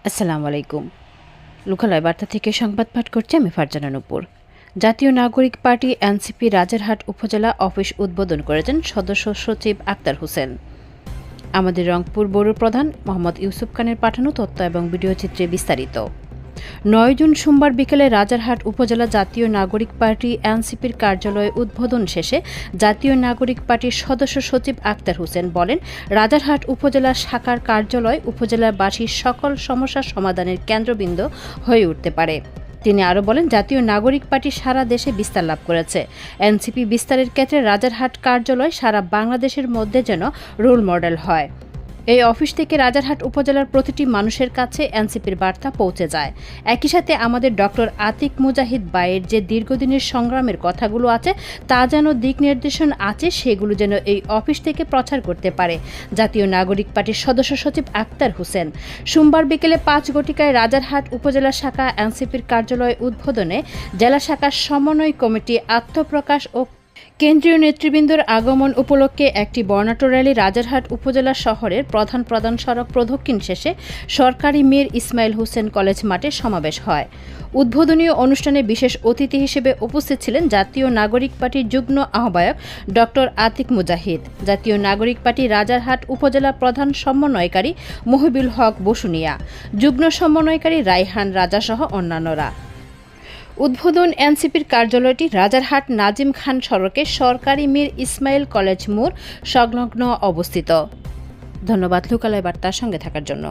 আসসালামু আলাইকুম। লোকালয় বার্তা থেকে সংবাদ পাঠ করছি আমি ফারজানা নূপুর। জাতীয় নাগরিক পার্টি এনসিপি রাজারহাট উপজেলা অফিস উদ্বোধন করেছেন সদস্য সচিব আক্তার হোসেন। আমাদের রংপুর ব্যুরো প্রধান মোহাম্মদ ইউসুফ খানের পাঠানো তথ্য এবং ভিডিও চিত্রে বিস্তারিত। 9 জুন সোমবার বিকেলে রাজারহাট উপজেলা জাতীয় নাগরিক পার্টি এনসিপির কার্যালয়ে উদ্বোধন শেষে জাতীয় নাগরিক পার্টির সদস্য সচিব আক্তার হোসেন বলেন, রাজারহাট উপজেলা শাখার কার্যালয় উপজেলাবাসীর সকল সমস্যার সমাধানের কেন্দ্রবিন্দু হয়ে উঠতে পারে। তিনি আরও বলেন, জাতীয় নাগরিক পার্টি সারা দেশে বিস্তার লাভ করেছে। এনসিপি বিস্তারের ক্ষেত্রে রাজারহাট কার্যালয় সারা বাংলাদেশের মধ্যে যেন রোল মডেল হয়। এই অফিস থেকে রাজারহাট উপজেলার প্রতিটি মানুষের কাছে এনসিপির বার্তা পৌঁছে যায়। একই সাথে আমাদের ডক্টর আতিক মুজাহিদ ভাইয়ের যে দীর্ঘদিনের সংগ্রামের কথাগুলো আছে তা যেন দিক নির্দেশন আছে, সেগুলো যেন এই অফিস থেকে প্রচার করতে পারে জাতীয় নাগরিক পার্টির সদস্য সচিব আক্তার হোসেন। সোমবার বিকেলে 5 ঘটিকায় রাজারহাট উপজেলা শাখা এনসিপির কার্যালয় উদ্বোধনে জেলা শাখার সমন্বয় কমিটি আত্মপ্রকাশ ও কেন্দ্রীয় নেতৃবৃন্দর আগমন উপলক্ষে একটি বর্ণাঢ্য র্যালি রাজারহাট উপজেলা শহরের প্রধান সড়ক প্রদক্ষিণ শেষে সরকারি মীর ইসমাইল হোসেন কলেজ মাঠে সমাবেশ হয়। উদ্বোধনী অনুষ্ঠানে বিশেষ অতিথি হিসেবে উপস্থিত ছিলেন জাতীয় নাগরিক পার্টির যুগ্ম আহ্বায়ক ডক্টর আতিক মুজাহিদ, জাতীয় নাগরিক পার্টি রাজারহাট উপজেলা প্রধান সমন্বয়কারী মহিবুল হক বসুনিয়া, যুগ্ম সমন্বয়কারী রায়হান রাজা সহ অন্যান্যরা। উদ্বোধন এনসিপির কার্যালয়টি রাজারহাট নাজিম খান সড়কে সরকারি মীর ইসমাইল কলেজ মোড় সংলগ্ন অবস্থিত। ধন্যবাদ লোকালয় বার্তার সঙ্গে থাকার জন্য।